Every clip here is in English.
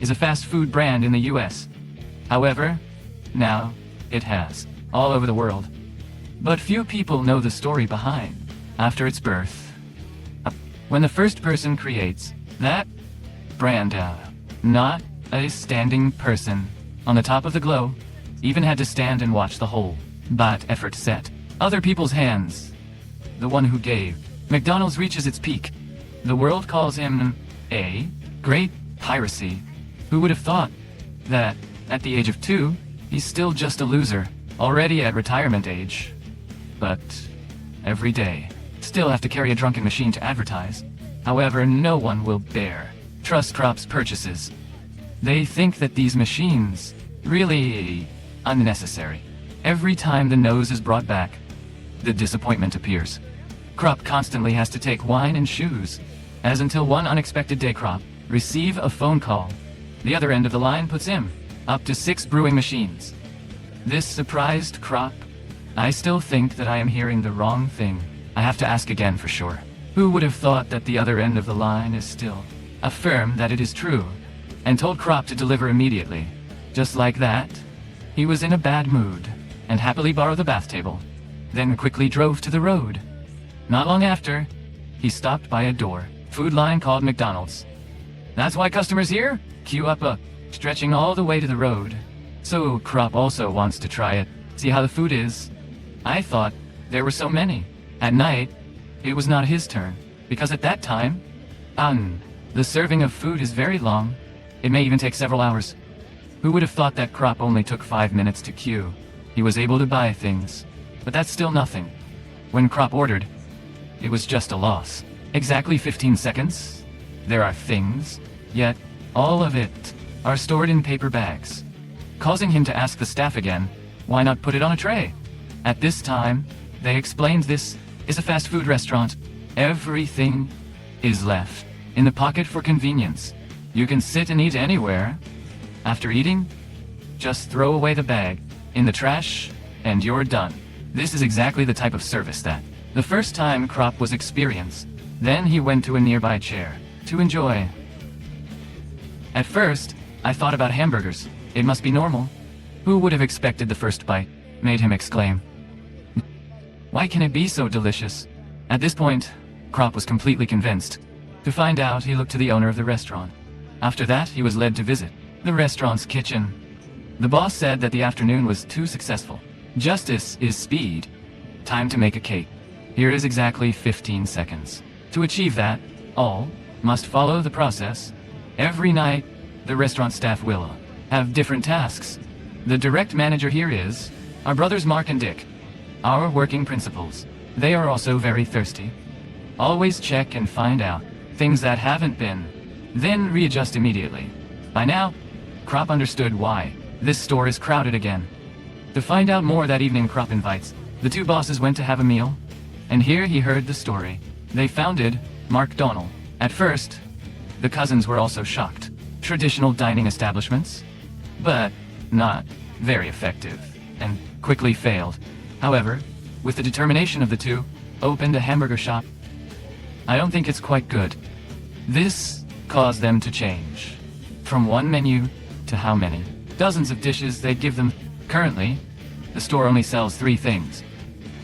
is a fast food brand in the US. However, now it has all over the world. But few people know the story behind after its birth. When the first person creates that brand, not a standing person on the top of the globe, even had to stand and watch the whole but effort set other people's hands. The one who gave McDonald's reaches its peak. The world calls him a great piracy. Who would have thought that at the age of 2, he's still just a loser, already at retirement age. But every day, still have to carry a drunken machine to advertise. However, no one will dare trust Krop's purchases. They think that these machines really unnecessary. Every time the nose is brought back, the disappointment appears. Krop constantly has to take wine and shoes, as until one unexpected day Krop receive a phone call. The other end of the line puts him up to 6 brewing machines. This surprised Krop. I still think that I am hearing the wrong thing. I have to ask again for sure. Who would have thought that the other end of the line is still affirm that it is true, and told Krop to deliver immediately. Just like that, he was in a bad mood, and happily borrowed the bath table, then quickly drove to the road. Not long after, he stopped by a food line called McDonald's. That's why customers here queue up, stretching all the way to the road. So Krop also wants to try it, see how the food is. I thought there were so many. At night, it was not his turn, because at that time, the serving of food is very long. It may even take several hours. Who would have thought that Krop only took 5 minutes to queue? He was able to buy things, but that's still nothing. When Krop ordered, it was just a loss. Exactly 15 seconds. There are things, yet all of it are stored in paper bags, causing him to ask the staff again, why not put it on a tray? At this time, they explained this is a fast food restaurant. Everything is left in the pocket for convenience. You can sit and eat anywhere. After eating, just throw away the bag in the trash, and you're done. This is exactly the type of service that the first time Krop was experienced. Then he went to a nearby chair to enjoy. At first, I thought about hamburgers. It must be normal. Who would have expected the first bite made him exclaim, "Why can it be so delicious?" At this point, Krop was completely convinced. To find out, he looked to the owner of the restaurant. After that, he was led to visit the restaurant's kitchen. The boss said that the afternoon was too successful. Justice is speed. Time to make a cake. Here is exactly 15 seconds. To achieve that, all must follow the process. Every night, the restaurant staff will have different tasks. The direct manager here is our brothers Mark and Dick, our working principals. They are also very thirsty. Always check and find out things that haven't been, then readjust immediately. By now, Krop understood why this store is crowded again. To find out more that evening, Krop invites the 2 bosses went to have a meal, and here he heard the story. They founded McDonald's. At first, the cousins were also shocked. Traditional dining establishments, but not very effective, and quickly failed. However, with the determination of the 2, opened a hamburger shop. I don't think it's quite good. This caused them to change from one menu to how many dozens of dishes they give them. Currently, the store only sells 3 things: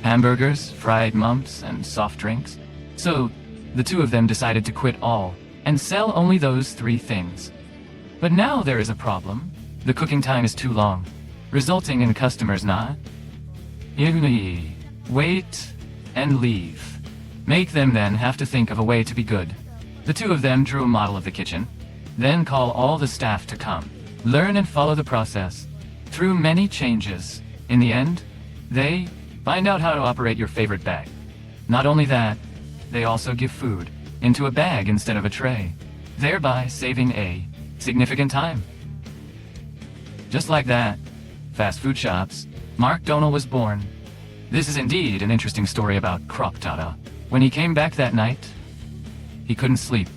hamburgers, fried mumps, and soft drinks. So, the 2 of them decided to quit all and sell only those 3 things. But now there is a problem. The cooking time is too long, resulting in customers not wait and leave. Make them then have to think of a way to be good. The 2 of them drew a model of the kitchen, then call all the staff to come, learn and follow the process. Through many changes, in the end, they find out how to operate your favorite bag. Not only that, they also give food into a bag instead of a tray, thereby saving a significant time. Just like that, fast food shops, McDonald's was born. This is indeed an interesting story about Krop Tata. When he came back that night, he couldn't sleep.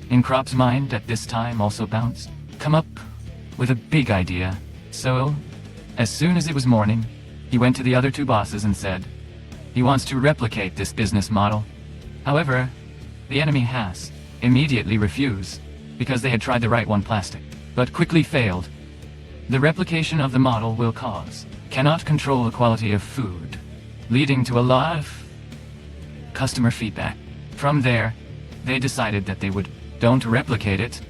In Krop's mind at this time also bounced, come up with a big idea. So, as soon as it was morning, he went to the other 2 bosses and said, he wants to replicate this business model. However, the enemy has immediately refused, because they had tried the right one plastic. but quickly failed. The replication of the model will cannot control the quality of food, leading to a lot of customer feedback. From there, they decided that they don't replicate it.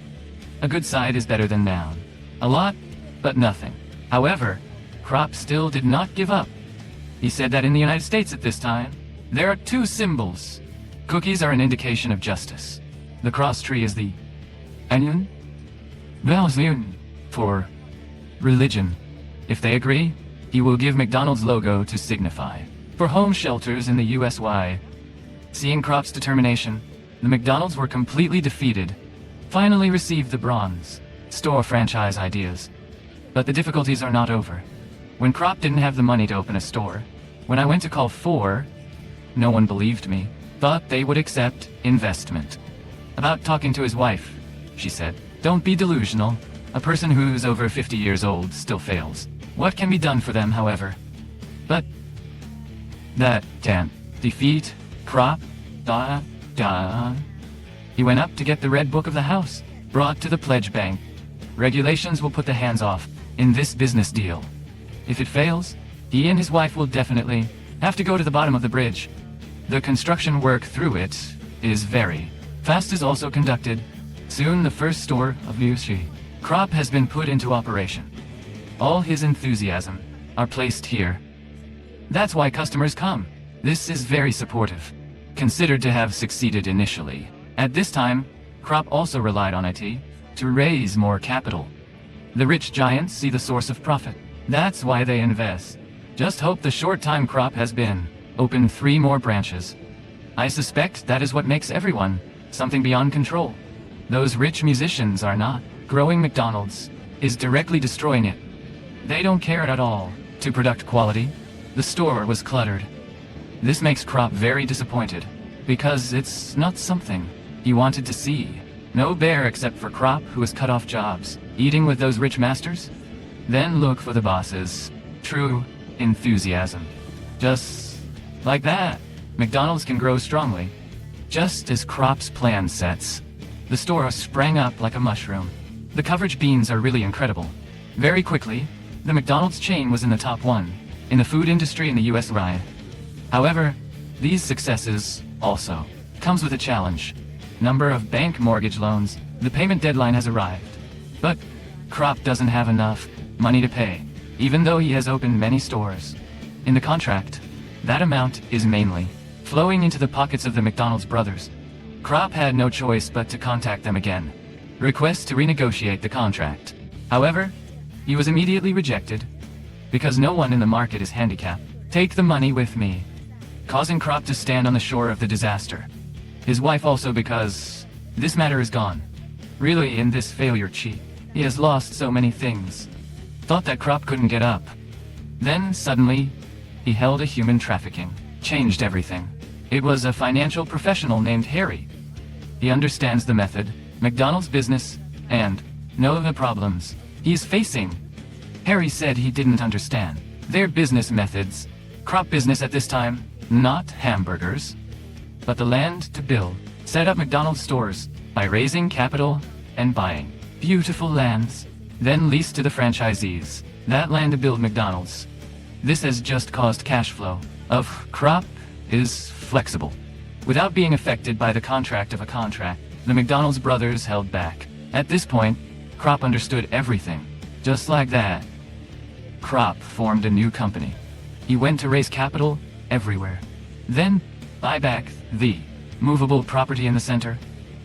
A good side is better than none. A lot, but nothing. However, Kroc still did not give up. He said that in the United States at this time, there are two symbols. Cookies are an indication of justice. The cross tree is the onion, for religion. If they agree, he will give McDonald's logo to signify. For home shelters in the USY. Seeing Kroc's determination, the McDonald's were completely defeated. Finally received the bronze store franchise ideas. But the difficulties are not over. When Kroc didn't have the money to open a store, when I went to call for, no one believed me, thought they would accept investment. About talking to his wife, she said, "Don't be delusional. A person who's over 50 years old still fails. What can be done for them, however?" But that can't defeat Kroc. He went up to get the red book of the house, brought to the pledge bank. Regulations will put the hands off in this business deal. If it fails, he and his wife will definitely have to go to the bottom of the bridge. The construction work through it is very fast is also conducted. Soon the first store of Kroc has been put into operation. All his enthusiasm are placed here. That's why customers come. This is very supportive. Considered to have succeeded initially. At this time, Kroc also relied on IT to raise more capital. The rich giants see the source of profit. That's why they invest. Just hope the short time Kroc has been open 3 more branches. I suspect that is what makes everyone something beyond control. Those rich musicians are not. Growing McDonald's is directly destroying it. They don't care at all to product quality. The store was cluttered. This makes Kroc very disappointed, because it's not something he wanted to see. No bear except for Kroc, who has cut off jobs, eating with those rich masters. Then look for the bosses. True enthusiasm. Just like that, McDonald's can grow strongly. Just as Kroc's plan sets. The store sprang up like a mushroom. The coverage beans are really incredible. Very quickly, the McDonald's chain was in the top 1 in the food industry in the US. However, these successes also comes with a challenge. Number of bank mortgage loans. The payment deadline has arrived. But Kroc doesn't have enough money to pay, even though he has opened many stores. In the contract, that amount is mainly flowing into the pockets of the McDonald's brothers. Kroc had no choice but to contact them again. Request to renegotiate the contract. However, he was immediately rejected, because no one in the market is handicapped. Take the money with me. Causing Kroc to stand on the shore of the disaster. His wife also, because this matter is gone. Really, in this failure cheat, he has lost so many things. Thought that Kroc couldn't get up. Then, suddenly, he held a human trafficking. Changed everything. It was a financial professional named Harry. He understands the method, McDonald's business, and know the problems he's facing. Harry said he didn't understand their business methods. Kroc business at this time, not hamburgers, but the land to build. Set up McDonald's stores by raising capital and buying beautiful lands, then lease to the franchisees that land to build McDonald's. This has just caused cash flow of Kroc is flexible. Without being affected by the contract of a contract, the McDonald's brothers held back. At this point, Kroc understood everything. Just like that, Kroc formed a new company. He went to raise capital everywhere. Then, buy back the movable property in the center,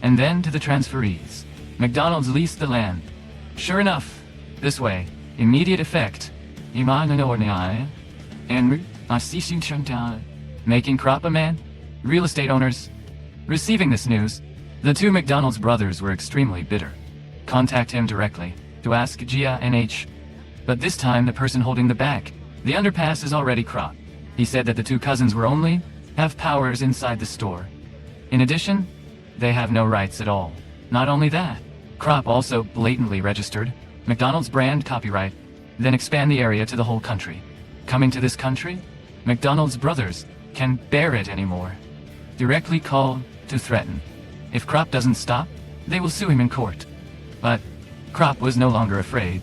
and then to the transferees. McDonald's leased the land. Sure enough, this way, immediate effect. Making Kroc a man. Real estate owners. Receiving this news, the 2 McDonald's brothers were extremely bitter. Contact him directly to ask Gia NH. But this time the person holding the back, the underpass, is already Kroc. He said that the 2 cousins were only have powers inside the store. In addition, they have no rights at all. Not only that, Kroc also blatantly registered McDonald's brand copyright, then expand the area to the whole country. Coming to this country, McDonald's brothers can bear it anymore. Directly call to threaten. If Kroc doesn't stop, they will sue him in court. But Kroc was no longer afraid.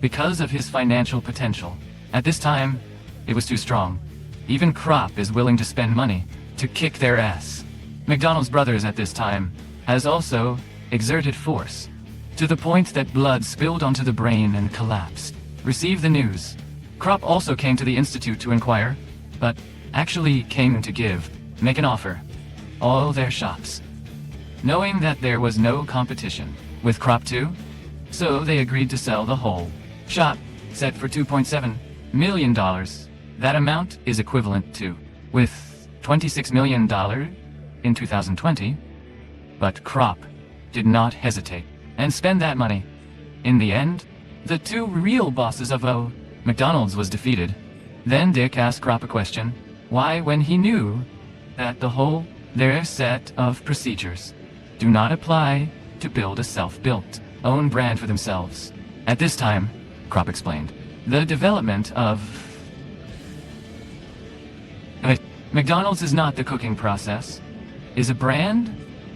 Because of his financial potential. At this time, it was too strong. Even Kroc is willing to spend money to kick their ass. McDonald's brothers at this time has also exerted force, to the point that blood spilled onto the brain and collapsed. Receive the news. Kroc also came to the Institute to inquire, but actually came to make an offer. All their shops. Knowing that there was no competition with Kroc too, so they agreed to sell the whole shop, set for $2.7 million. That amount is equivalent to, with $26 million in 2020, but Kroc did not hesitate and spend that money. In the end, the two real bosses of McDonald's was defeated. Then Dick asked Kroc a question, why, when he knew that their set of procedures do not apply to build a self-built own brand for themselves. At this time, Kroc explained, the development of McDonald's is not the cooking process, is a brand,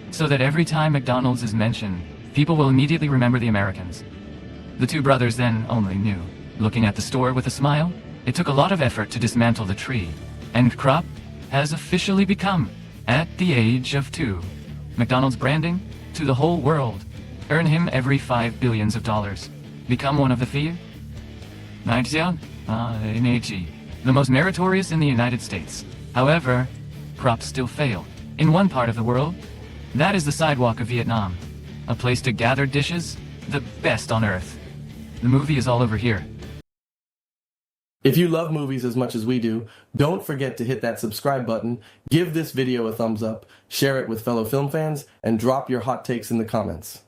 so that every time McDonald's is mentioned, people will immediately remember the Americans. The two brothers then only knew, looking at the store with a smile, it took a lot of effort to dismantle the tree, and Kroc has officially become, at the age of 2, McDonald's branding to the whole world, earn him every $5 billion, become one of the few, the most meritorious in the United States. However, Kroc still failed. In one part of the world, that is the sidewalk of Vietnam, a place to gather dishes, the best on earth. The movie is all over here. If you love movies as much as we do, don't forget to hit that subscribe button, give this video a thumbs up, share it with fellow film fans, and drop your hot takes in the comments.